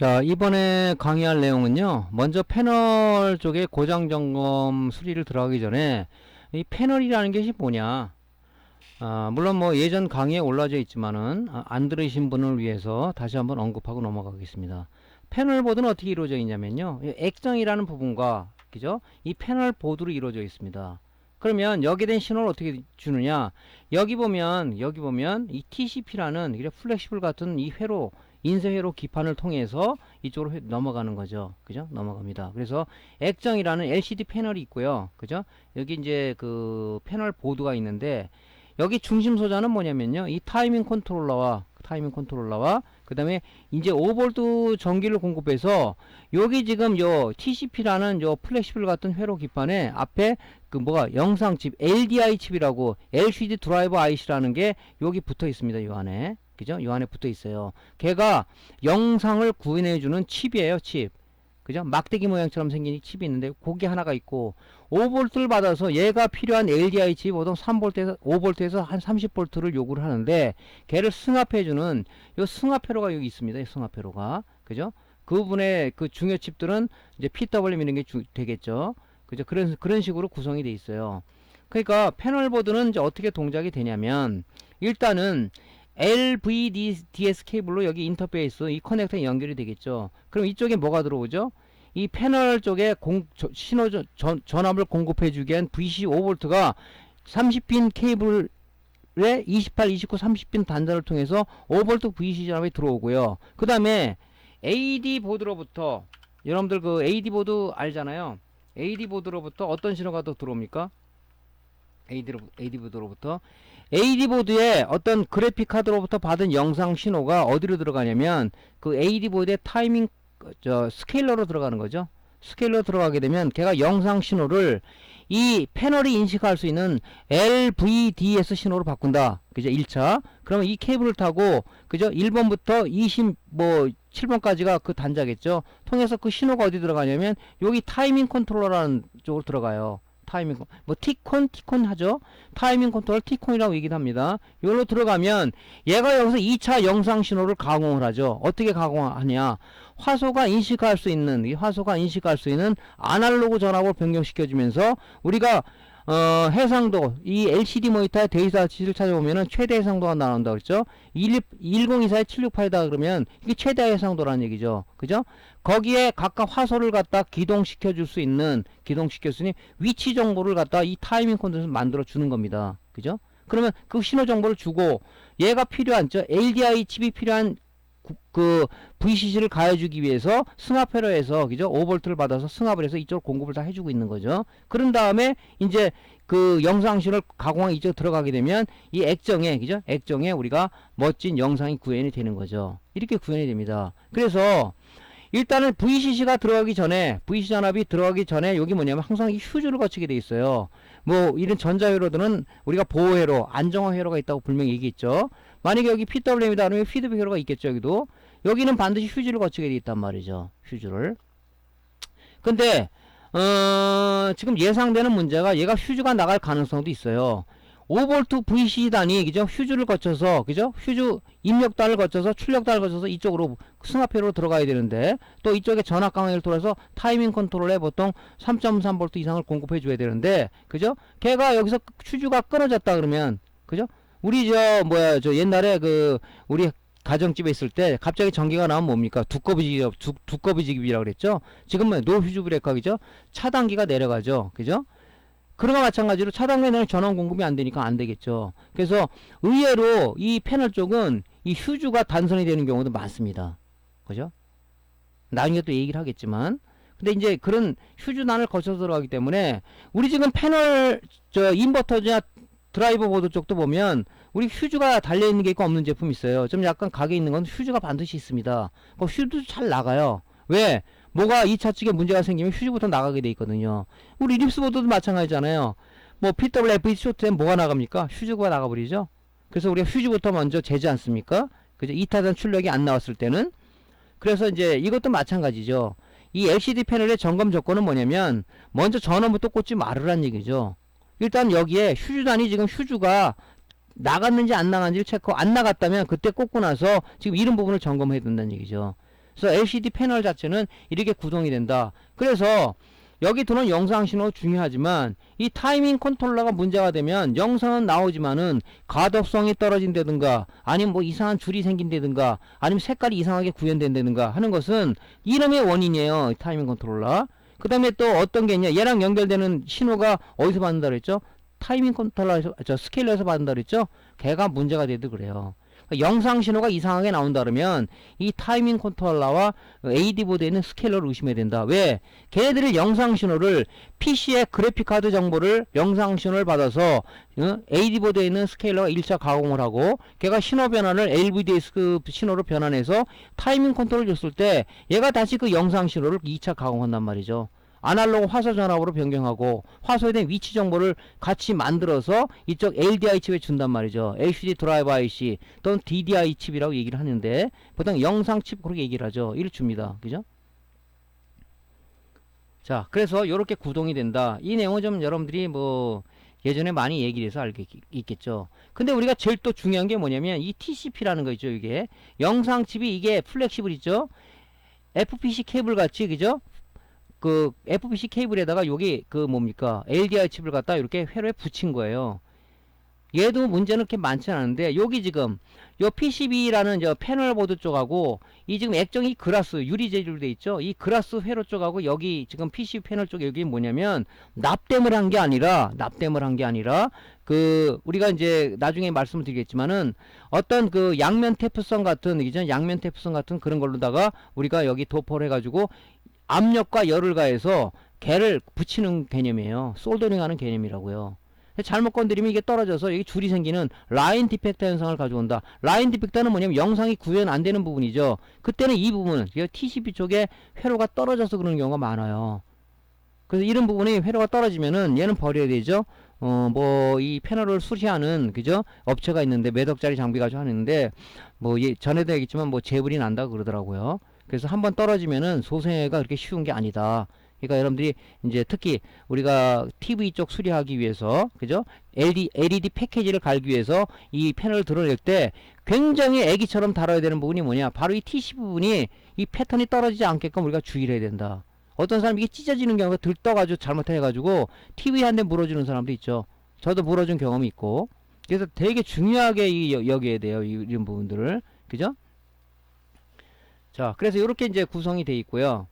자, 이번에 강의할 내용은요. 먼저 패널 쪽에 고장 점검 수리를 들어가기 전에 이 패널이라는 것이 뭐냐. 물론 뭐 예전 강의에 올라져 있지만은 안 들으신 분을 위해서 다시 한번 언급하고 넘어가겠습니다. 패널 보드는 어떻게 이루어져 있냐면요. 이 액정이라는 부분과 그죠? 이 패널 보드로 이루어져 있습니다. 그러면 여기에 대한 신호를 어떻게 주느냐? 여기 보면 이 TCP라는 플렉시블 같은 이 회로 인쇄회로 기판을 통해서 이쪽으로 넘어가는 거죠. 그죠? 넘어갑니다. 그래서 액정이라는 LCD 패널이 있고요. 그죠? 여기 이제 그 패널 보드가 있는데 여기 중심 소자는 뭐냐면요. 이 타이밍 컨트롤러와 그 다음에 이제 5V 전기를 공급해서 여기 지금 요 TCP라는 요 플렉시블 같은 회로 기판에 앞에 그 뭐가 영상 칩 LDI 칩이라고 LCD 드라이버 IC라는 게 여기 붙어 있습니다. 요 안에. 그죠? 요 안에 붙어 있어요. 걔가 영상을 구현해주는 칩이에요, 칩. 그죠? 막대기 모양처럼 생긴 칩이 있는데, 그게 하나가 있고, 5V를 받아서 얘가 필요한 LDI 칩, 보통 3V에서, 5V에서 한 30V를 요구를 하는데, 걔를 승합해주는, 요 승합회로가 여기 있습니다. 이 승합회로가. 그죠? 그 부분의 그 중요 칩들은 이제 PWM 이런 게 되겠죠. 그죠? 그런 식으로 구성이 돼 있어요. 그러니까 패널보드는 이제 어떻게 동작이 되냐면, 일단은, LVDS 케이블로 여기 인터페이스 이 커넥터에 연결이 되겠죠. 그럼 이쪽에 뭐가 들어오죠? 이 패널 쪽에 신호 전압을 공급해 주기 위한 VC 5V가 30핀 케이블에 28, 29, 30핀 단자를 통해서 5V VC 전압이 들어오고요. 그 다음에 AD 보드로부터 여러분들 그 AD 보드 알잖아요. AD 보드로부터 어떤 신호가 더 들어옵니까? AD 보드로부터 AD 보드에 어떤 그래픽 카드로부터 받은 영상 신호가 어디로 들어가냐면 그 AD 보드의 타이밍 스케일러로 들어가는 거죠. 스케일러 들어가게 되면 걔가 영상 신호를 이 패널이 인식할 수 있는 LVDS 신호로 바꾼다. 그죠? 1차. 그러면 이 케이블을 타고 그죠? 1번부터 27번까지가 그 단자겠죠. 통해서 그 신호가 어디 들어가냐면 여기 타이밍 컨트롤러라는 쪽으로 들어가요. 타이밍 뭐 티콘 하죠. 타이밍 컨트롤 티콘이라고 얘기를 합니다. 여기로 들어가면 얘가 여기서 2차 영상 신호를 가공을 하죠. 어떻게 가공하냐? 화소가 인식할 수 있는 아날로그 전압을 변경시켜 주면서 우리가 해상도 이 LCD 모니터의 데이터치를 찾아보면은 최대 해상도가 나온다 그랬죠. 1024에 768이다 그러면 이게 최대 해상도라는 얘기죠. 그죠? 거기에 각각 화소를 갖다 기동시켜 줄 수 있는 위치 정보를 갖다 이 타이밍 컨트롤에서 만들어 주는 겁니다. 그죠? 그러면 그 신호 정보를 주고 얘가 필요한 LDI 칩이 필요한 그 VCC를 가해주기 위해서 승합회로에서 그죠? 5V를 받아서 승합을 해서 이쪽으로 공급을 다 해주고 있는 거죠. 그런 다음에 이제 그 영상신을 가공한 이쪽 들어가게 되면 이 액정에 그죠? 액정에 우리가 멋진 영상이 구현이 되는 거죠. 이렇게 구현이 됩니다. 그래서 일단은 VCC가 들어가기 전에 VC 전압이 들어가기 전에 여기 뭐냐면 항상 이 휴즈를 거치게 돼 있어요. 뭐 이런 전자회로들은 우리가 보호회로, 안정화 회로가 있다고 분명히 얘기했죠. 만약에 여기 PWM이다 그러면 피드백 회로가 있겠죠. 여기도 여기는 반드시 휴즈를 거치게 돼 있단 말이죠. 휴즈를. 근데 지금 예상되는 문제가 얘가 휴즈가 나갈 가능성도 있어요. 5V VC단이 그죠? 휴즈를 거쳐서 그죠? 휴즈 입력단을 거쳐서 출력단을 거쳐서 이쪽으로 승합회로로 들어가야 되는데 또 이쪽에 전압 강화를 통해서 타이밍 컨트롤에 보통 3.3V 이상을 공급해 줘야 되는데 그죠? 걔가 여기서 휴즈가 끊어졌다 그러면 그죠? 우리 옛날에 그 우리 가정집에 있을 때 갑자기 전기가 나오면 뭡니까? 두꺼비 지급이라고 그랬죠? 지금은 노 휴즈 브레이크죠? 차단기가 내려가죠. 그죠? 그런 거 마찬가지로 차단기에는 전원 공급이 안 되니까 안 되겠죠. 그래서 의외로 이 패널 쪽은 이 휴즈가 단선이 되는 경우도 많습니다. 그죠? 나중에 또 얘기를 하겠지만. 근데 이제 그런 휴즈단을 거쳐서 들어가기 때문에 우리 지금 패널 인버터나 드라이버 보드 쪽도 보면 우리 휴즈가 달려있는 게 있고 없는 제품이 있어요. 좀 약간 각에 있는 건 휴즈가 반드시 있습니다. 휴즈도 잘 나가요. 왜? 뭐가 2차 측에 문제가 생기면 휴즈부터 나가게 돼 있거든요. 우리 립스보드도 마찬가지잖아요. 뭐 PWFET 쇼트엔 뭐가 나갑니까? 휴즈가 나가버리죠. 그래서 우리가 휴즈부터 먼저 재지 않습니까? 그죠? 2타단 출력이 안 나왔을 때는. 그래서 이제 이것도 마찬가지죠. 이 LCD 패널의 점검 조건은 뭐냐면 먼저 전원부터 꽂지 말으란 얘기죠. 일단 여기에 휴즈단이 지금 휴즈가 나갔는지 안 나갔는지 체크 안 나갔다면 그때 꽂고 나서 지금 이런 부분을 점검해야 된다는 얘기죠. 그래서 LCD 패널 자체는 이렇게 구동이 된다. 그래서 여기 들어온 영상 신호 중요하지만 이 타이밍 컨트롤러가 문제가 되면 영상은 나오지만은 가독성이 떨어진다든가 아니면 뭐 이상한 줄이 생긴다든가 아니면 색깔이 이상하게 구현된다든가 하는 것은 이름의 원인이에요. 타이밍 컨트롤러. 그 다음에 또 어떤 게 있냐, 얘랑 연결되는 신호가 어디서 받는다 그랬죠? 타이밍 컨트롤러에서, 스케일러에서 받는다 그랬죠? 걔가 문제가 되도 그래요. 영상 신호가 이상하게 나온다 그러면 이 타이밍 컨트롤러와 AD 보드에 있는 스케일러를 의심해야 된다. 왜? 걔네들이 영상 신호를 PC의 그래픽 카드 정보를 영상 신호를 받아서 AD 보드에 있는 스케일러가 1차 가공을 하고 걔가 신호 변환을 LVDS 신호로 변환해서 타이밍 컨트롤을 줬을 때 얘가 다시 그 영상 신호를 2차 가공한단 말이죠. 아날로그 화소 전압으로 변경하고 화소에 대한 위치 정보를 같이 만들어서 이쪽 LDI 칩에 준단 말이죠. LCD 드라이버 IC 또는 DDI 칩이라고 얘기를 하는데 보통 영상 칩 그렇게 얘기를 하죠. 이를 줍니다. 그죠? 자, 그래서 이렇게 구동이 된다. 이 내용은 좀 여러분들이 뭐 예전에 많이 얘기를 해서 알겠죠. 근데 우리가 제일 또 중요한 게 뭐냐면 이 TCP라는 거 있죠. 이게 영상 칩이 이게 플렉시블 있죠. FPC 케이블 같이, 그죠? 그 FPC 케이블에다가 여기 그 뭡니까 LDI 칩을 갖다 이렇게 회로에 붙인 거예요. 얘도 문제는 그렇게 많지 않은데 여기 지금 요 PCB라는 저 패널 보드 쪽하고 이 지금 액정이 그라스 유리 재질로 돼 있죠. 이 그라스 회로 쪽하고 여기 지금 PCB 패널 쪽에 여기 뭐냐면 납땜을 한 게 아니라 그 우리가 이제 나중에 말씀을 드리겠지만은 어떤 그 양면 테프선 같은 이죠, 양면 테프선 같은 그런 걸로다가 우리가 여기 도포를 해가지고 압력과 열을 가해서 걔를 붙이는 개념이에요. 솔더링 하는 개념이라고요. 잘못 건드리면 이게 떨어져서 여기 줄이 생기는 라인 디펙트 현상을 가져온다. 라인 디펙트는 뭐냐면 영상이 구현 안 되는 부분이죠. 그때는 이 부분, TCP 쪽에 회로가 떨어져서 그런 경우가 많아요. 그래서 이런 부분이 회로가 떨어지면은 얘는 버려야 되죠. 뭐 이 패널을 수리하는, 그죠? 업체가 있는데 몇 억짜리 장비 가지고 하는데 뭐 전에도 얘기했지만 뭐 재불이 난다 그러더라고요. 그래서 한번 떨어지면은 소생해가 그렇게 쉬운 게 아니다. 그러니까 여러분들이 이제 특히 우리가 TV 쪽 수리하기 위해서, 그죠? LED 패키지를 갈기 위해서 이 패널을 드러낼 때 굉장히 애기처럼 다뤄야 되는 부분이 뭐냐? 바로 이 TC 부분이 이 패턴이 떨어지지 않게끔 우리가 주의를 해야 된다. 어떤 사람이 이게 찢어지는 경우가 들떠가지고 잘못해가지고 TV 한 대 물어주는 사람도 있죠. 저도 물어준 경험이 있고. 그래서 되게 중요하게 여겨야 돼요. 이런 부분들을. 그죠? 자, 그래서 이렇게 이제 구성이 되어 있고요.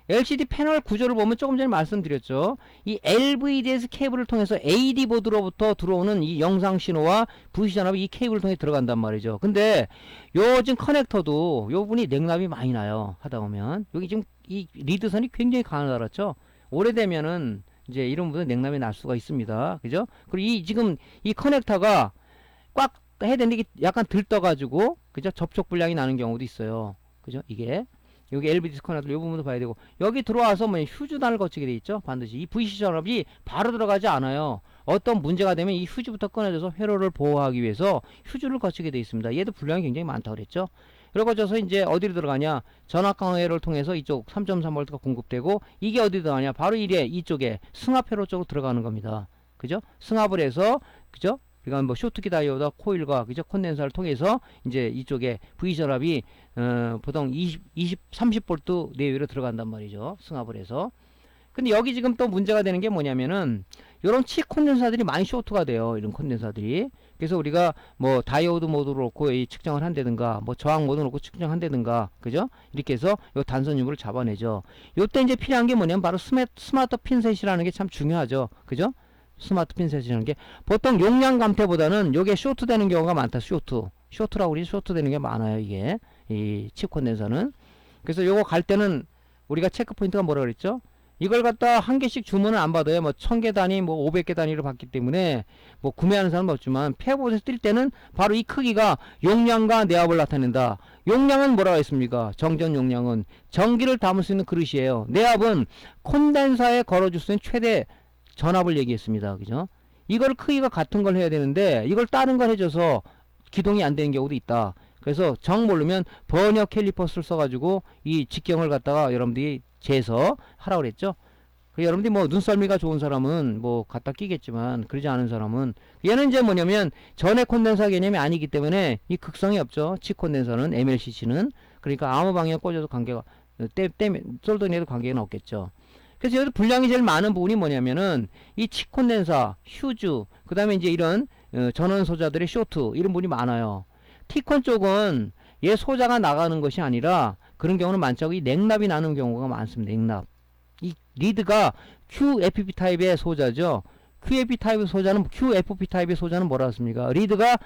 LCD 패널 구조를 보면 조금 전에 말씀드렸죠. 이 LVDS 케이블을 통해서 AD 보드로부터 들어오는 이 영상 신호와 VC 전압이 이 케이블을 통해 들어간단 말이죠. 근데 요즘 커넥터도 요 부분이 냉납이 많이 나요. 하다 보면 여기 지금 이 리드선이 굉장히 강하죠. 오래되면은 이제 이런 부분 냉납이 날 수가 있습니다. 그죠? 그리고 지금 이 커넥터가 꽉 해야 되는데 이게 약간 들떠가지고, 그죠? 접촉 불량이 나는 경우도 있어요. 그죠? 이게 여기 LVDS 커넥터 이 부분도 봐야 되고, 여기 들어와서 뭐 휴즈단을 거치게 돼 있죠. 반드시 이 VC 전압이 바로 들어가지 않아요. 어떤 문제가 되면 이 휴즈부터 꺼내줘서 회로를 보호하기 위해서 휴즈를 거치게 돼 있습니다. 얘도 불량이 굉장히 많다고 그랬죠. 그러고 져서 이제 어디로 들어가냐, 전압 강화회로를 통해서 이쪽 3.3V가 공급되고, 이게 어디 들어가냐, 바로 이쪽에 승합회로 쪽으로 들어가는 겁니다. 그죠? 승합을 해서, 그죠? 그러니까 뭐 쇼트키 다이오드 코일과, 그죠? 콘덴서를 통해서 이제 이쪽에 V 전압이 보통 30V 내외로 들어간단 말이죠. 승합을 해서. 근데 여기 지금 또 문제가 되는 게 뭐냐면은 요런 치 콘덴서들이 많이 쇼트가 돼요. 이런 콘덴서들이. 그래서 우리가 뭐 다이오드 모드로 놓고 측정을 한다든가 뭐 저항 모드 놓고 측정한다든가, 그죠? 이렇게 해서 요 단선 유무를 잡아내죠. 요때 이제 필요한 게 뭐냐면 바로 스마트 핀셋이라는 게 참 중요하죠. 그죠? 스마트 핀셋이라는 게 보통 용량 감퇴보다는 요게 쇼트 되는 경우가 많다. 쇼트라고 우리 쇼트 되는 게 많아요. 이게 이 칩 콘덴서는. 그래서 요거 갈 때는 우리가 체크 포인트가 뭐라 그랬죠? 이걸 갖다 한 개씩 주문을 안 받아요. 뭐 1000개 단위, 뭐 500개 단위로 받기 때문에 뭐 구매하는 사람은 없지만 폐보에서 뜰 때는 바로 이 크기가 용량과 내압을 나타낸다. 용량은 뭐라고 했습니까? 정전 용량은 전기를 담을 수 있는 그릇이에요. 내압은 콘덴서에 걸어줄 수 있는 최대 전압을 얘기했습니다. 그죠? 이걸 크기가 같은 걸 해야 되는데 이걸 다른 걸 해줘서 기동이 안 되는 경우도 있다. 그래서 정 모르면 버녀 캘리퍼스를 써가지고 이 직경을 갖다가 여러분들이 재서 하라고 그랬죠. 여러분들이 뭐 눈썰미가 좋은 사람은 뭐 갖다 끼겠지만 그러지 않은 사람은 얘는 이제 뭐냐면 전해 콘덴서 개념이 아니기 때문에 이 극성이 없죠. 치 콘덴서는 MLCC는 그러니까 아무 방향에 꽂아도 관계가 솔더링에도 관계가 없겠죠. 그래서 여기서 분량이 제일 많은 부분이 뭐냐면은 이 치 콘덴서, 휴즈, 그 다음에 이제 이런 전원 소자들의 쇼트 이런 부분이 많아요. T콘 쪽은 얘 소자가 나가는 것이 아니라 그런 경우는 많죠. 이 냉납이 나는 경우가 많습니다. 냉납. 이 리드가 QFP 타입의 소자죠. QFP 타입의 소자는 뭐라 했습니까? 리드가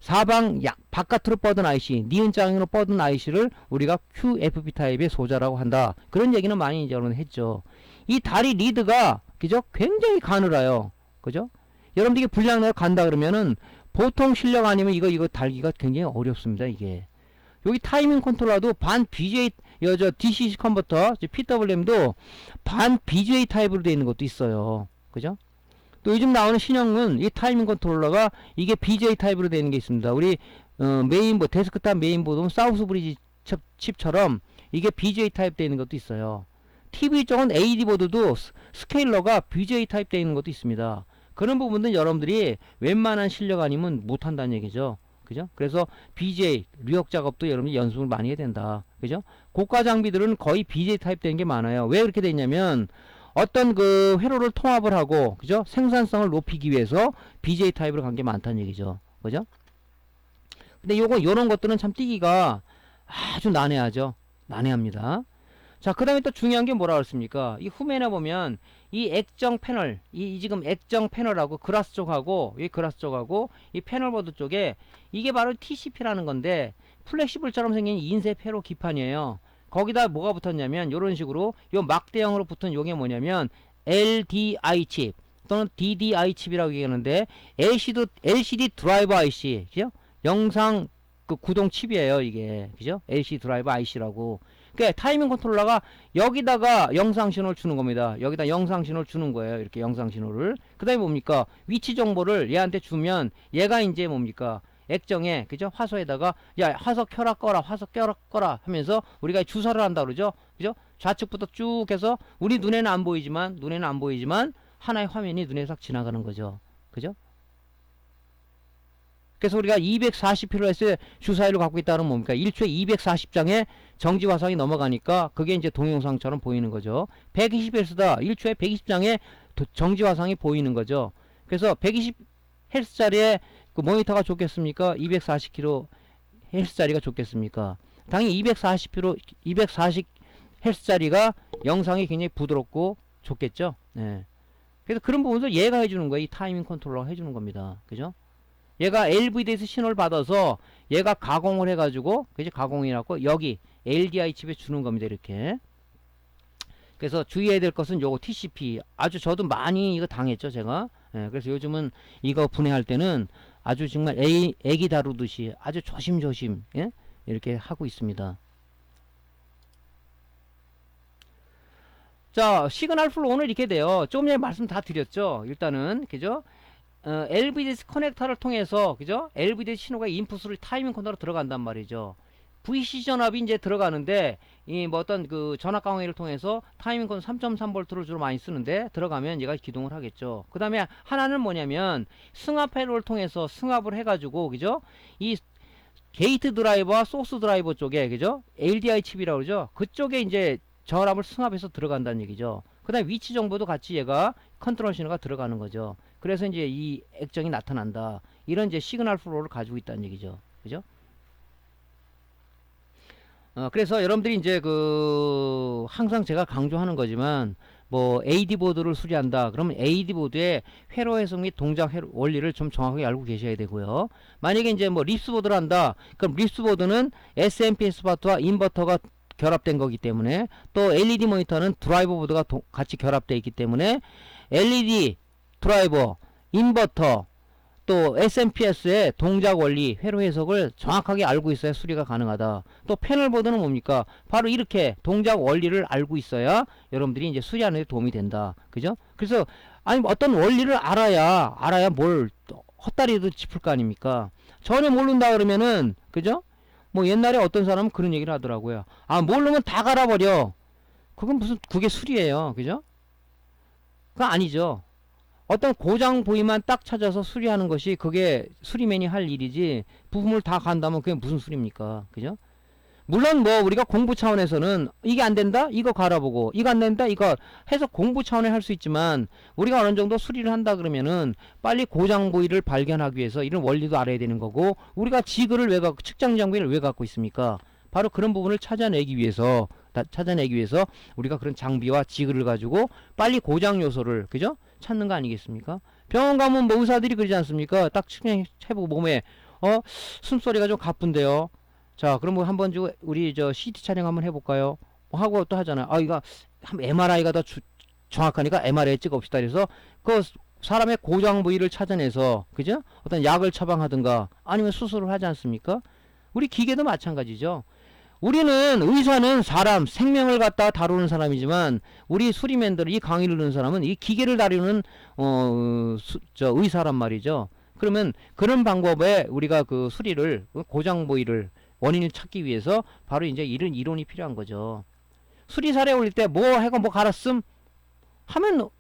사방 바깥으로 뻗은 IC, 니은장으로 뻗은 IC를 우리가 QFP 타입의 소자라고 한다. 그런 얘기는 많이 이제 여러분 했죠. 이 다리 리드가 그죠? 굉장히 가늘어요. 그죠? 여러분들이 분량 내로 간다 그러면은 보통 실력 아니면 이거 달기가 굉장히 어렵습니다. 이게. 여기 타이밍 컨트롤러도 반 BJ DCC 컨버터 PWM도 반 BJ 타입으로 되어 있는 것도 있어요. 그죠? 또 요즘 나오는 신형은 이 타이밍 컨트롤러가 이게 BJ 타입으로 되어 있는 게 있습니다. 우리 메인보드 데스크탑 메인보드는 사우스 브리지 칩처럼 이게 BJ 타입 되어 있는 것도 있어요. TV 쪽은 AD 보드도 스케일러가 BJ 타입 되어 있는 것도 있습니다. 그런 부분들은 여러분들이 웬만한 실력 아니면 못한다는 얘기죠. 그죠? 그래서 BJ, 류역 작업도 여러분이 연습을 많이 해야 된다. 그죠? 고가 장비들은 거의 BJ 타입 되는 게 많아요. 왜 그렇게 되냐면 어떤 그 회로를 통합을 하고, 그죠? 생산성을 높이기 위해서 BJ 타입으로 간 게 많다는 얘기죠. 그죠? 근데 요런 것들은 참 띄기가 아주 난해하죠. 난해합니다. 자, 그 다음에 또 중요한 게 뭐라 그랬습니까? 이 후면에 보면 이 액정 패널, 이 지금 액정 패널하고 그라스 쪽하고 이 패널보드 쪽에 이게 바로 TCP라는 건데 플렉시블처럼 생긴 인쇄 회로 기판이에요. 거기다 뭐가 붙었냐면 요런 식으로 요 막대형으로 붙은 요게 뭐냐면 LDI 칩 또는 DDI 칩이라고 얘기하는데 LCD 드라이버 IC, 그죠? 영상 그 구동 칩이에요, 이게. 그죠? LCD 드라이버 IC라고. 그러니까 타이밍 컨트롤러가 여기다가 영상 신호를 주는 겁니다. 여기다 영상 신호를 주는 거예요. 이렇게 영상 신호를. 그 다음에 뭡니까? 위치 정보를 얘한테 주면 얘가 이제 뭡니까? 액정에, 그죠? 화소에다가 야, 화소 켜라 꺼라, 화소 켜라 꺼라 하면서 우리가 주사를 한다 그러죠? 그죠? 좌측부터 쭉 해서 우리 눈에는 안 보이지만 하나의 화면이 눈에 싹 지나가는 거죠. 그죠? 그래서 우리가 240kHz의 주사위를 갖고 있다는 뭡니까? 1초에 240장의 정지 화상이 넘어가니까 그게 이제 동영상처럼 보이는 거죠. 120Hz다. 1초에 120장의 정지 화상이 보이는 거죠. 그래서 120Hz짜리의 그 모니터가 좋겠습니까? 240kHz짜리가 좋겠습니까? 당연히 240Hz짜리가 영상이 굉장히 부드럽고 좋겠죠. 네. 그래서 그런 부분도 얘가 해주는 거예요. 이 타이밍 컨트롤러가 해주는 겁니다. 그죠? 얘가 LVD에서 신호를 받아서 얘가 가공을 해가지고 그지 가공이라고 여기 LDI 칩에 주는 겁니다. 이렇게. 그래서 주의해야 될 것은 요거 TCP 아주 저도 많이 이거 당했죠 제가. 예, 그래서 요즘은 이거 분해할 때는 아주 정말 애기 다루듯이 아주 조심조심 예? 이렇게 하고 있습니다. 자, 시그널 플로우는 이렇게 돼요. 조금 전에 말씀 다 드렸죠. 일단은 그죠? LVDS 커넥터를 통해서 그죠? LVDS 신호가 인풋으로 타이밍 컨트롤로 들어간단 말이죠. VCC 전압이 이제 들어가는데 이 뭐 어떤 그 전압 강화기를 통해서 타이밍 컨트롤 3.3V를 주로 많이 쓰는데 들어가면 얘가 기동을 하겠죠. 그 다음에 하나는 뭐냐면 승합 회로를 통해서 승합을 해가지고 그죠? 이 게이트 드라이버와 소스 드라이버 쪽에 그죠? LDI 칩이라고 그러죠. 그쪽에 이제 전압을 승합해서 들어간다는 얘기죠. 그 다음에 위치 정보도 같이 얘가 컨트롤 신호가 들어가는 거죠. 그래서 이제 이 액정이 나타난다. 이런 이제 시그널 플로우를 가지고 있다는 얘기죠. 그죠? 그래서 여러분들이 이제 항상 제가 강조하는 거지만 뭐 AD 보드를 수리한다. 그러면 AD 보드의 회로 해석 및 동작 원리를 좀 정확하게 알고 계셔야 되고요. 만약에 이제 뭐 립스 보드를 한다. 그럼 립스 보드는 SMPS 파트와 인버터가 결합된 거기 때문에 또 LED 모니터는 드라이버 보드가 같이 결합되어 있기 때문에 LED 드라이버, 인버터, 또 SMPS의 동작 원리, 회로 해석을 정확하게 알고 있어야 수리가 가능하다. 또 패널 보드는 뭡니까? 바로 이렇게 동작 원리를 알고 있어야 여러분들이 이제 수리하는 데 도움이 된다. 그죠? 그래서 아니 어떤 원리를 알아야 뭘 헛다리도 짚을 거 아닙니까? 전혀 모른다 그러면은 그죠? 뭐 옛날에 어떤 사람은 그런 얘기를 하더라고요. 아 모르면 다 갈아버려. 그건 무슨 그게 수리예요. 그죠? 그거 아니죠. 어떤 고장 부위만 딱 찾아서 수리하는 것이 그게 수리맨이 할 일이지, 부품을 다 간다면 그게 무슨 수리입니까? 그죠? 물론 뭐 우리가 공부 차원에서는 이게 안 된다? 이거 갈아보고, 이거 안 된다? 이거 해서 공부 차원에 할 수 있지만, 우리가 어느 정도 수리를 한다 그러면은 빨리 고장 부위를 발견하기 위해서 이런 원리도 알아야 되는 거고, 우리가 지그를 왜 갖고, 측정 장비를 왜 갖고 있습니까? 바로 그런 부분을 찾아내기 위해서, 우리가 그런 장비와 지그를 가지고 빨리 고장 요소를, 그죠? 찾는 거 아니겠습니까? 병원 가면 뭐 의사들이 그러지 않습니까? 딱 측정해보고 몸에 숨소리가 좀 가쁜데요. 자, 그럼 뭐 한번 우리 저 CT 촬영 한번 해볼까요? 뭐 하고 또 하잖아요. 아, 이거 MRI가 더 정확하니까 MRI 찍읍시다. 그래서 그 사람의 고장 부위를 찾아내서, 그죠? 어떤 약을 처방하든가 아니면 수술을 하지 않습니까? 우리 기계도 마찬가지죠. 우리는, 의사는 사람 생명을 갖다 다루는 사람이지만, 우리 수리맨들, 이 강의를 듣는 사람은 이 기계를 다루는 의사란 말이죠. 그러면 그런 방법에 우리가 그 수리를, 고장 부위를, 원인을 찾기 위해서 바로 이제 이런 이론이 필요한 거죠. 수리사례 올릴 때 뭐 해고 뭐 갈았음 하면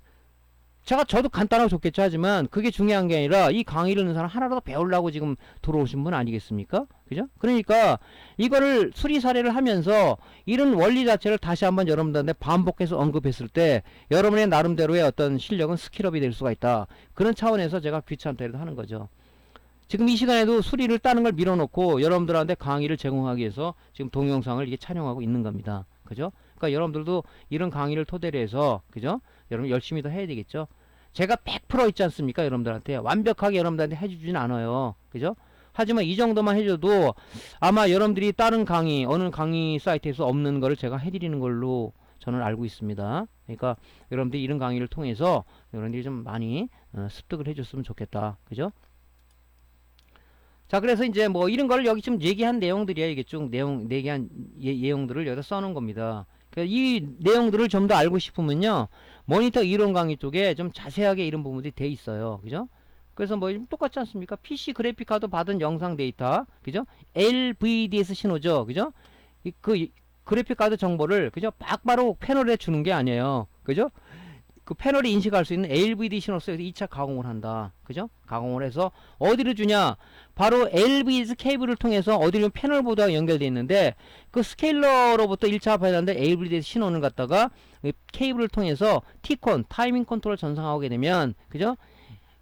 저도 간단하고 좋겠죠. 하지만 그게 중요한 게 아니라, 이 강의를 듣는 사람 하나라도 배우려고 지금 들어오신 분 아니겠습니까? 그죠? 그러니까 이거를 수리 사례를 하면서 이런 원리 자체를 다시 한번 여러분들한테 반복해서 언급했을 때 여러분의 나름대로의 어떤 실력은 스킬업이 될 수가 있다. 그런 차원에서 제가 귀찮다고 하는 거죠. 지금 이 시간에도 수리를 따는 걸 밀어놓고 여러분들한테 강의를 제공하기 위해서 지금 동영상을 이게 촬영하고 있는 겁니다. 그죠? 그러니까 여러분들도 이런 강의를 토대로 해서, 그죠? 여러분 열심히 더 해야 되겠죠? 제가 100% 있지 않습니까? 여러분들한테 완벽하게 여러분들한테 해주진 않아요. 그죠? 하지만 이 정도만 해줘도 아마 여러분들이 다른 강의, 어느 강의 사이트에서 없는 거를 제가 해드리는 걸로 저는 알고 있습니다. 그러니까 여러분들이 이런 강의를 통해서 여러분들이 좀 많이 습득을 해줬으면 좋겠다. 그죠? 자, 그래서 이제 뭐 이런 거를 여기 지금 얘기한 내용들이야. 이게 쭉 얘기한 내용들을 여기다 써놓은 겁니다. 그러니까 이 내용들을 좀 더 알고 싶으면요, 모니터 이론 강의 쪽에 좀 자세하게 이런 부분들이 돼 있어요. 그죠? 그래서 뭐 똑같지 않습니까? PC 그래픽카드 받은 영상 데이터, 그죠? LVDS 신호죠. 그죠? 그 그래픽카드 정보를, 그죠? 바로 패널에 주는 게 아니에요. 그죠? 그 패널이 인식할 수 있는 LVD 신호로서 2차 가공을 한다. 그죠? 가공을 해서 어디로 주냐? 바로 LVD 케이블을 통해서 어디로 패널 보드와 연결되어 있는데, 그 스케일러로부터 1차 받았는데 LVD 신호는 갖다가 케이블을 통해서 T콘, 타이밍 컨트롤 전송하게 되면, 그죠?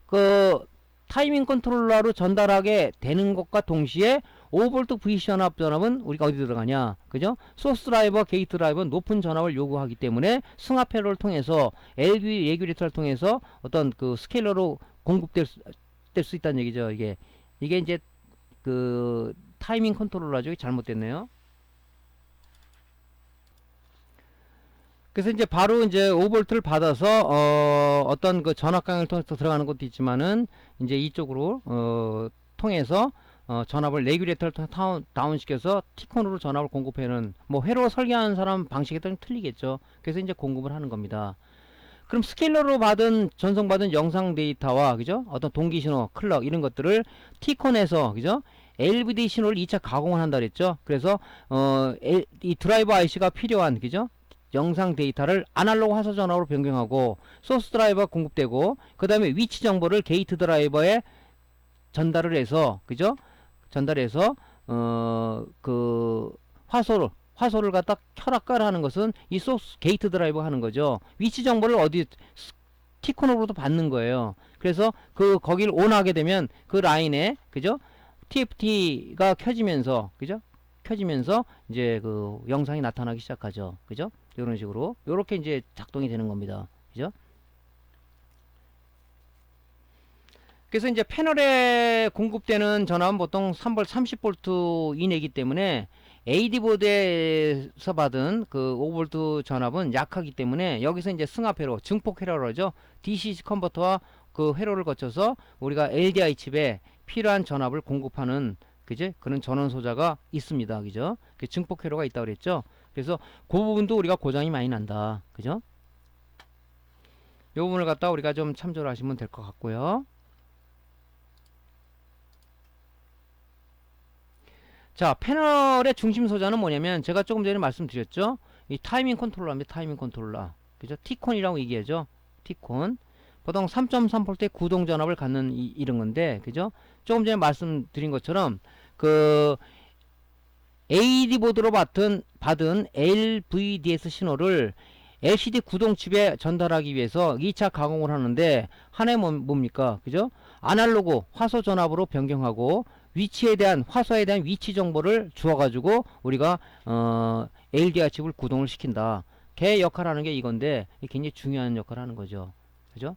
그 타이밍 컨트롤러로 전달하게 되는 것과 동시에 5V VC 전압은 우리가 어디 들어가냐? 그죠? 소스 드라이버, 게이트 드라이버 높은 전압을 요구하기 때문에 승합 회로를 통해서 LV 레귤레이터를 통해서 어떤 그 스케일러로 공급될 수 있다는 얘기죠. 이게 이제 그 타이밍 컨트롤러죠. 잘못됐네요. 그래서 이제 바로 이제 5V를 받아서 어떤 그 전압 강을 통해서 들어가는 것도 있지만은, 이제 이쪽으로 통해서 전압을 레귤레이터를 다운시켜서 T콘으로 전압을 공급하는, 뭐 회로 설계하는 사람 방식에 따라 틀리겠죠. 그래서 이제 공급을 하는 겁니다. 그럼 스케일러로 전송받은 영상 데이터와, 그죠? 어떤 동기 신호, 클럭 이런 것들을 T콘에서, 그죠? LVD 신호를 2차 가공을 한다 그랬죠. 그래서 이 드라이버 IC가 필요한, 그죠? 영상 데이터를 아날로그 화소 전압으로 변경하고 소스 드라이버가 공급되고, 그 다음에 위치 정보를 게이트 드라이버에 전달을 해서, 그죠? 전달해서 그 화소를 갖다 켜라 꺼라 하는 것은 이 소스 게이트 드라이버 하는 거죠. 위치 정보를 어디 T콘으로도 받는 거예요. 그래서 거기를 온하게 되면 그 라인에, 그죠? TFT가 켜지면서, 그죠? 켜지면서 이제 그 영상이 나타나기 시작하죠. 그죠? 이런 식으로 요렇게 이제 작동이 되는 겁니다. 그죠? 그래서 이제 패널에 공급되는 전압은 보통 3V 30V 이내이기 때문에 AD 보드에서 받은 그 5V 전압은 약하기 때문에 여기서 이제 승합 회로, 증폭 회로로 하죠. DC 컨버터와 그 회로를 거쳐서 우리가 LDI 칩에 필요한 전압을 공급하는, 그죠? 그런 전원 소자가 있습니다. 그죠? 그 증폭 회로가 있다고 그랬죠. 그래서 그 부분도 우리가 고장이 많이 난다. 그죠? 이 부분을 갖다 우리가 좀 참조를 하시면 될 것 같고요. 자, 패널의 중심 소자는 뭐냐면 제가 조금 전에 말씀드렸죠. 이 타이밍 컨트롤러입니다. 타이밍 컨트롤러. 그죠? T콘이라고 얘기하죠. T콘. 보통 3.3V 구동 전압을 갖는 이런 건데, 그죠? 조금 전에 말씀드린 것처럼 그 AD 보드로 받은 LVDS 신호를 LCD 구동 칩에 전달하기 위해서 2차 가공을 하는데, 하나의 뭡니까? 그죠? 아날로그 화소 전압으로 변경하고 화소에 대한 위치 정보를 주어가지고 우리가 LDR 칩을 구동을 시킨다. 걔 역할을 하는 게 이건데, 굉장히 중요한 역할을 하는 거죠. 그죠?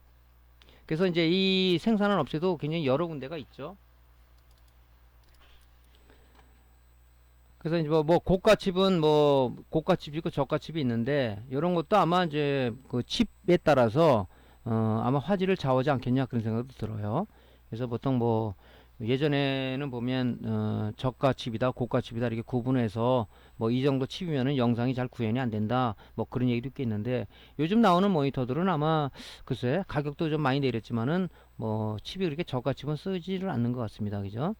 그래서 이제 이 생산한 업체도 굉장히 여러 군데가 있죠. 그래서 이제 뭐 고가칩은 뭐 고가칩이 있고 저가칩이 있는데, 이런 것도 아마 이제 그 칩에 따라서 아마 화질을 좌우하지 않겠냐 그런 생각도 들어요. 그래서 보통 뭐 예전에는 보면 저가칩이다 고가칩이다 이렇게 구분해서 뭐 이 정도 칩이면은 영상이 잘 구현이 안 된다 뭐 그런 얘기도 있겠는데, 요즘 나오는 모니터들은 아마 글쎄 가격도 좀 많이 내렸지만은 뭐 칩이 그렇게 저가칩은 쓰지를 않는 것 같습니다. 그죠?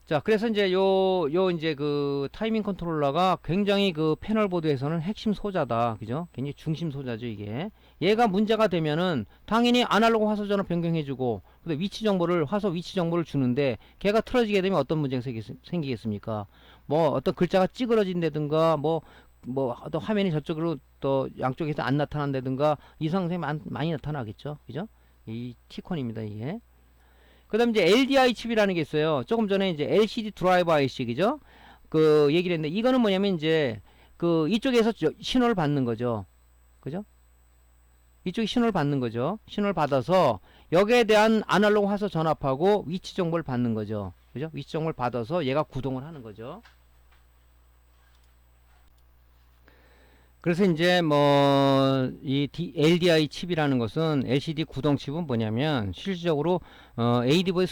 자, 그래서 이제 이제 그 타이밍 컨트롤러가 굉장히 그 패널 보드에서는 핵심 소자다. 그죠? 굉장히 중심 소자죠, 이게. 얘가 문제가 되면은 당연히 아날로그 화소 전압 변경해주고, 근데 화소 위치 정보를 주는데, 걔가 틀어지게 되면 어떤 문제가 생기겠습니까? 뭐 어떤 글자가 찌그러진다든가, 어떤 화면이 저쪽으로 또 양쪽에서 안 나타난다든가, 이상성이 많이 나타나겠죠. 그죠? 이 T콘입니다, 이게. 그 다음 이제 LDI 칩이라는 게 있어요. 조금 전에 이제 LCD 드라이버 IC, 그죠? 그 얘기를 했는데, 이거는 뭐냐면 이제 그 이쪽에서 신호를 받는 거죠. 그죠? 이쪽이 신호를 받는 거죠. 신호를 받아서 여기에 대한 아날로그 화소 전압하고 위치 정보를 받는 거죠. 그죠? 위치 정보를 받아서 얘가 구동을 하는 거죠. 그래서 이제 뭐 이 LDI 칩이라는 것은, LCD 구동 칩은 뭐냐면 실질적으로 ADV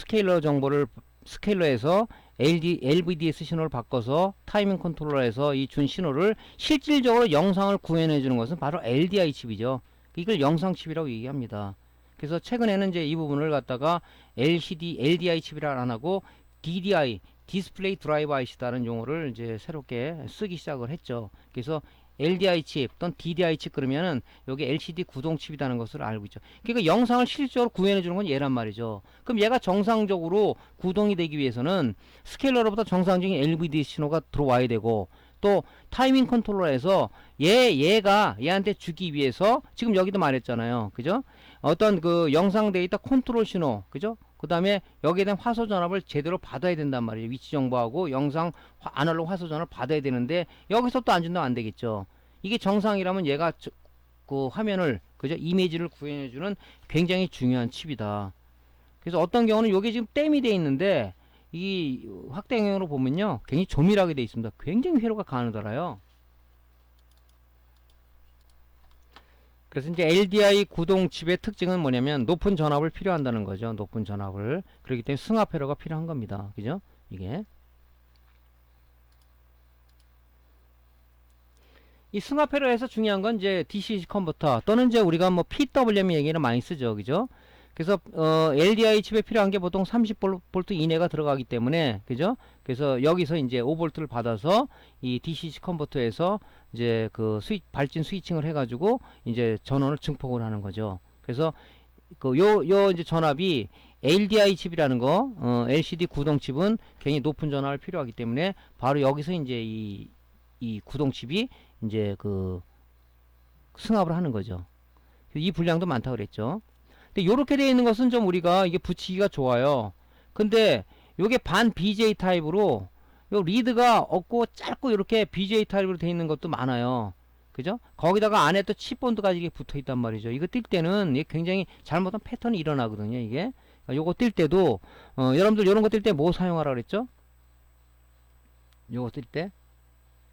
스케일러에서 LVDS 신호를 바꿔서 타이밍 컨트롤러에서 이 준 신호를 실질적으로 영상을 구현해 주는 것은 바로 LDI 칩이죠. 이걸 영상 칩이라고 얘기합니다. 그래서 최근에는 이제 이 부분을 갖다가 LDI 칩이라 안 하고 DDI, 디스플레이 드라이버 IC라는 용어를 이제 새롭게 쓰기 시작을 했죠. 그래서 LDI 칩 또는 DDI 칩 그러면은 여기 LCD 구동 칩이라는 것을 알고 있죠. 그러니까 영상을 실질적으로 구현해 주는 건 얘란 말이죠. 그럼 얘가 정상적으로 구동이 되기 위해서는 스케일러로부터 정상적인 LVD 신호가 들어와야 되고, 또 타이밍 컨트롤러에서 얘가 얘한테 주기 위해서 지금 여기도 말했잖아요. 그죠? 어떤 그 영상 데이터 컨트롤 신호, 그죠? 그 다음에 여기에 대한 화소 전압을 제대로 받아야 된단 말이에요. 위치 정보하고 영상 아날로그 화소 전압을 받아야 되는데, 여기서 또 안 준다면 안 되겠죠. 이게 정상이라면 얘가 그 화면을, 그죠? 이미지를 구현해주는 굉장히 중요한 칩이다. 그래서 어떤 경우는 이게 지금 땜이 돼 있는데, 이 확대경으로 보면요 굉장히 조밀하게 돼 있습니다. 굉장히 회로가 가느더라요. 그래서 이제 LDI 구동 칩의 특징은 뭐냐면 높은 전압을 필요한다는 거죠. 높은 전압을. 그렇기 때문에 승합 회로가 필요한 겁니다. 그죠? 이게. 이 승합 회로에서 중요한 건 이제 DC 컨버터 또는 이제 우리가 뭐 PWM 얘기를 많이 쓰죠. 그죠? 그래서 LDI 칩에 필요한 게 보통 30V 이내가 들어가기 때문에, 그죠? 그래서 여기서 이제 5V를 받아서 이 DC 컨버터에서 이제 그 발진 스위칭을 해가지고 이제 전원을 증폭을 하는 거죠. 그래서 그 요 이제 전압이 LDI 칩이라는 거, LCD 구동 칩은 굉장히 높은 전압을 필요하기 때문에 바로 여기서 이제 이 구동 칩이 이제 그 승합을 하는 거죠. 이 분량도 많다고 그랬죠. 근데 요렇게 되어 있는 것은 좀 우리가 이게 붙이기가 좋아요. 근데 요게 반 BJ 타입으로 요 리드가 없고 짧고 이렇게 BJ 타입으로 되어 있는 것도 많아요. 그죠? 거기다가 안에 또 칩본드가 이게 붙어 있단 말이죠. 이거 뛸 때는 이게 굉장히 잘못한 패턴이 일어나거든요. 이게 요거 뛸 때도 여러분들 요런 거 뛸 때 뭐 사용하라 그랬죠? 요거 뛸 때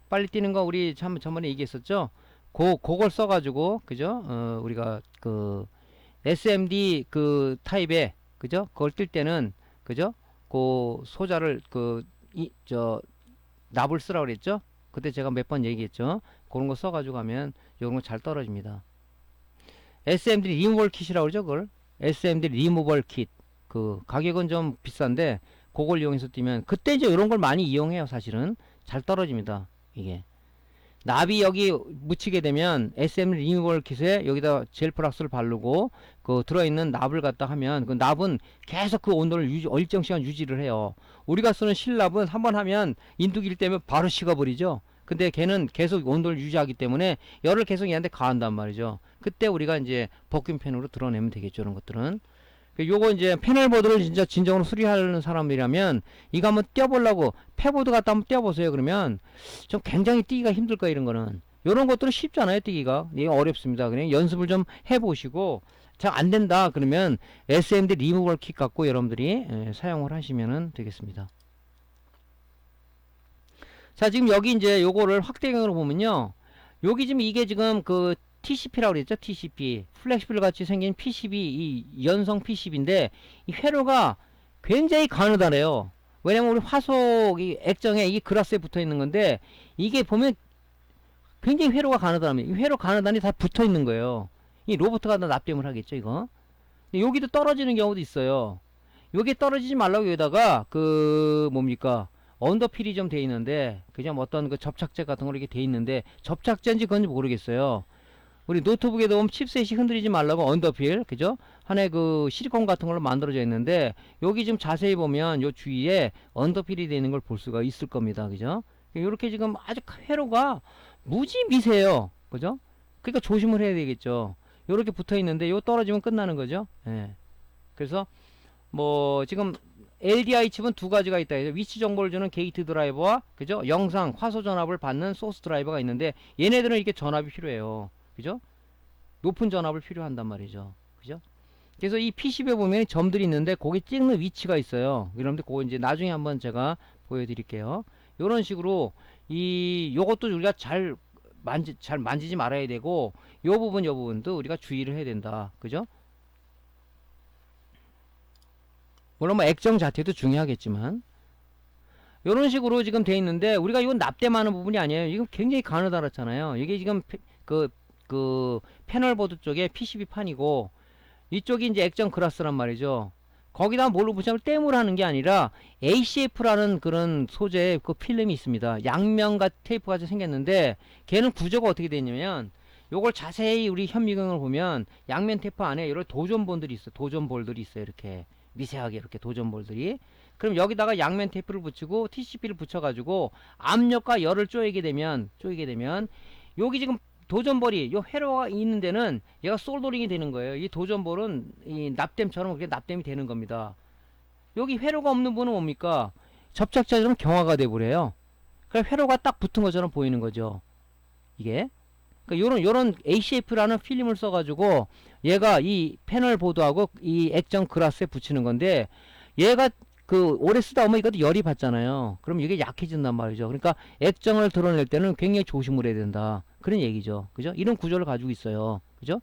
빨리 뛰는 거 우리 전번에 얘기했었죠? 그걸 써가지고, 그죠? 우리가 그 SMD 그 타입의, 그죠? 그걸 뛸 때는, 그죠? 그 소자를 납을 쓰라고 그랬죠? 그때 제가 몇 번 얘기했죠? 그런 거 써가지고 하면 요런 거 잘 떨어집니다. SMD 리무벌 킷이라고 그러죠? 그걸 SMD 리무벌 킷. 그 가격은 좀 비싼데 그걸 이용해서 뛰면, 그때 이제 이런 걸 많이 이용해요. 사실은 잘 떨어집니다. 이게 납이 여기 묻히게 되면 SM 리무벌 킷에 여기다 젤 플락스를 바르고 그 들어있는 납을 갖다 하면 그 납은 계속 그 온도를 일정 시간 유지를 해요. 우리가 쓰는 실납은 한번 하면 인두기를 떼면 바로 식어버리죠. 근데 걔는 계속 온도를 유지하기 때문에 열을 계속 얘한테 가한단 말이죠. 그때 우리가 이제 버큐팬으로 드러내면 되겠죠. 이런 것들은. 요거 이제 패널보드를 진짜 진정으로 수리하는 사람이라면 이거 한번 떼어보려고 패보드 갖다 한번 떼어보세요. 그러면 좀 굉장히 띄기가 힘들 거예요. 이런 거는. 요런 것들은 쉽잖아요. 띄기가. 이게 어렵습니다. 그냥 연습을 좀 해보시고 잘 안된다 그러면 SMD 리무벌 킷 갖고 여러분들이 사용을 하시면 되겠습니다. 자, 지금 여기 이제 요거를 확대경으로 보면요. 여기 지금 이게 지금 그 TCP라고 그랬죠. TCP. 플렉시블 같이 생긴 PCB, 이 연성 PCB인데, 이 회로가 굉장히 가느다래요. 왜냐면 우리 화속, 이 액정에 이 그라스에 붙어 있는 건데, 이게 보면 굉장히 회로가 가느다랍니다. 이 회로 가느다니 다 붙어 있는 거예요. 이 로봇가 다 납땜을 하겠죠, 이거. 여기도 떨어지는 경우도 있어요. 여기 떨어지지 말라고 여기다가, 뭡니까. 언더필이 좀 돼 있는데, 그냥 어떤 그 접착제 같은 거 이렇게 돼 있는데, 접착제인지 그건지 모르겠어요. 우리 노트북에도 보면 칩셋이 흔들리지 말라고 언더필, 그죠? 하나의 그 실리콘 같은 걸로 만들어져 있는데, 여기 좀 자세히 보면 요 주위에 언더필이 되는 걸 볼 수가 있을 겁니다. 그죠? 요렇게 지금 아주 회로가 무지 미세해요. 그죠? 그러니까 조심을 해야 되겠죠. 요렇게 붙어 있는데, 요 떨어지면 끝나는 거죠. 예. 그래서, 뭐, 지금 LDI 칩은 두 가지가 있다. 위치 정보를 주는 게이트 드라이버와, 그죠? 영상, 화소 전압을 받는 소스 드라이버가 있는데, 얘네들은 이렇게 전압이 필요해요. 그죠? 높은 전압을 필요한단 말이죠. 그죠? 그래서 이 PCB에 보면 점들이 있는데 거기 찍는 위치가 있어요. 여러분들 그거 이제 나중에 한번 제가 보여드릴게요. 이런 식으로 요것도 우리가 잘 만지지 말아야 되고 요 부분도 우리가 주의를 해야 된다. 그죠? 물론 뭐 액정 자체도 중요하겠지만 요런 식으로 지금 돼 있는데 우리가 이건 납땜하는 부분이 아니에요. 이건 굉장히 가느다랗잖아요. 이게 지금 그 패널보드 쪽에 PCB 판이고 이쪽이 이제 액정 그라스란 말이죠. 거기다 뭘로 붙이면 땜을 하는 게 아니라 ACF라는 그런 소재의 그 필름이 있습니다. 양면과 테이프가 생겼는데 걔는 구조가 어떻게 되냐면 요걸 자세히 우리 현미경을 보면 양면 테이프 안에 여러 도전볼들이 있어요. 도전볼들이 있어요. 이렇게 미세하게 이렇게 도전볼들이. 그럼 여기다가 양면 테이프를 붙이고 TCP를 붙여가지고 압력과 열을 쪼이게 되면 여기 지금 도전볼이 요 회로가 있는 데는 얘가 솔더링이 되는 거예요. 이 도전볼은 이 납땜처럼 그렇게 납땜이 되는 겁니다. 여기 회로가 없는 분은 뭡니까? 접착제처럼 경화가 돼 버려요. 그러니까 회로가 딱 붙은 것처럼 보이는 거죠. 이게. 그러니까 요런 ACF라는 필름을 써가지고 얘가 이 패널 보드하고 이 액정 그라스에 붙이는 건데 얘가 그 오래 쓰다 보면 이것도 열이 받잖아요. 그럼 이게 약해진단 말이죠. 그러니까 액정을 드러낼 때는 굉장히 조심을 해야 된다. 그런 얘기죠. 그죠? 이런 구조를 가지고 있어요. 그죠?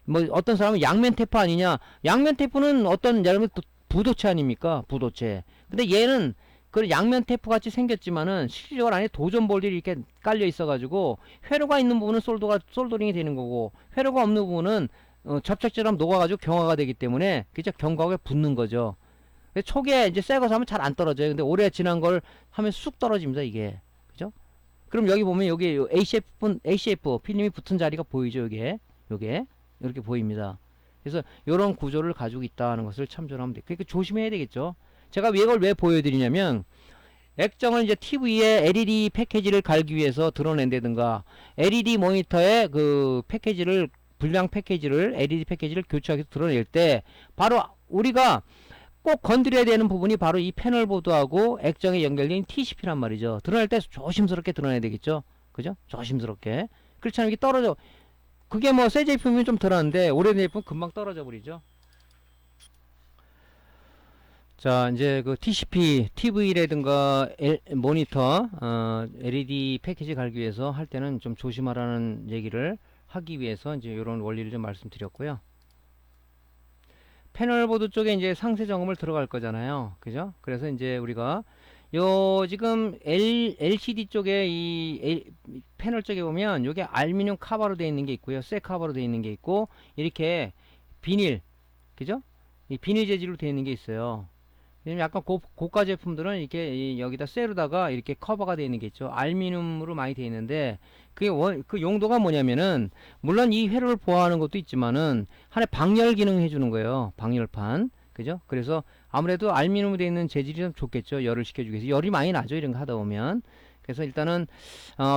뭐 어떤 사람은 양면 테이프 아니냐? 양면 테이프는 어떤 여러분 부도체 아닙니까? 부도체. 근데 얘는 그 양면 테이프 같이 생겼지만은 실질적으로 안에 도전볼들이 이렇게 깔려 있어가지고 회로가 있는 부분은 솔더링이 되는 거고 회로가 없는 부분은 접착제처럼 녹아가지고 경화가 되기 때문에 그죠? 경과하게 붙는 거죠. 초기에 이제 새거 사면 잘 안 떨어져요. 근데 오래 지난 걸 하면 쑥 떨어집니다. 이게. 그죠? 그럼 여기 보면 여기 ACF 필름이 붙은 자리가 보이죠. 요게 이렇게 보입니다. 그래서 이런 구조를 가지고 있다는 것을 참조하면 돼요. 그러니까 조심해야 되겠죠. 제가 이걸 왜 보여드리냐면 액정을 이제 TV에 LED 패키지를 갈기 위해서 드러낸다든가 LED 모니터에 그 패키지를 불량 패키지를 LED 패키지를 교체하기 위해서 드러낼 때 바로 우리가 꼭 건드려야 되는 부분이 바로 이 패널 보드하고 액정에 연결된 TCP란 말이죠. 드러낼 때 조심스럽게 드러내야 되겠죠. 그죠? 조심스럽게. 그렇지 않으면 이게 떨어져. 그게 뭐 새 제품이면 좀 덜한데 오래된 제품은 금방 떨어져 버리죠. 자, 이제 그 TCP, TV라든가 모니터, LED 패키지 갈기 위해서 할 때는 좀 조심하라는 얘기를 하기 위해서 이제 이런 원리를 좀 말씀드렸고요. 패널보드 쪽에 이제 상세 점검을 들어갈 거잖아요. 그죠? 그래서 이제 우리가 요 지금 LCD 쪽에 패널 쪽에 보면 요게 알루미늄 카바로 되어 있는 게 있고요. 쇠 카바로 되어 있는 게 있고 이렇게 비닐, 그죠? 이 비닐 재질로 되어 있는 게 있어요. 왜냐면 약간 고가 제품들은 이렇게 여기다 쇠로다가 이렇게 커버가 되어 있는 게 있죠. 알루미늄으로 많이 되어 있는데 그게 그 용도가 뭐냐면은 물론 이 회로를 보호하는 것도 있지만은 하나의 방열 기능을 해주는 거예요. 방열판. 그죠? 그래서 아무래도 알루미늄으로 되어 있는 재질이 좀 좋겠죠. 열을 식혀주기 위해서. 열이 많이 나죠. 이런 거 하다 보면. 그래서 일단은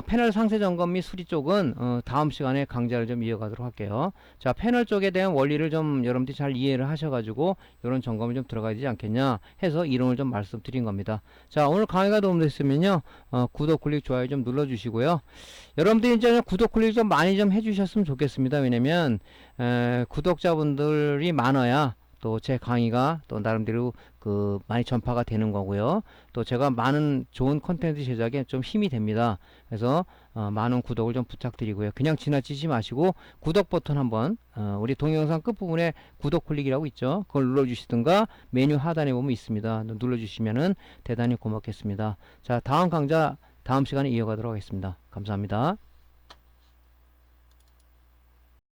패널 상세 점검 및 수리 쪽은 다음 시간에 강좌를 좀 이어가도록 할게요. 자, 패널 쪽에 대한 원리를 좀 여러분들이 잘 이해를 하셔가지고 이런 점검이 좀 들어가야 되지 않겠냐 해서 이론을 좀 말씀드린 겁니다. 자, 오늘 강의가 도움됐으면요, 구독, 클릭, 좋아요 좀 눌러주시고요. 여러분들이 이제 구독, 클릭 좀 많이 좀 해주셨으면 좋겠습니다. 왜냐면 구독자분들이 많아야 또 제 강의가 또 나름대로 그 많이 전파가 되는 거고요. 또 제가 많은 좋은 콘텐츠 제작에 좀 힘이 됩니다. 그래서 많은 구독을 좀 부탁드리고요. 그냥 지나치지 마시고 구독 버튼 한번 우리 동영상 끝부분에 구독 클릭이라고 있죠. 그걸 눌러주시든가 메뉴 하단에 보면 있습니다. 눌러주시면은 대단히 고맙겠습니다. 자, 다음 강좌 다음 시간에 이어가도록 하겠습니다. 감사합니다.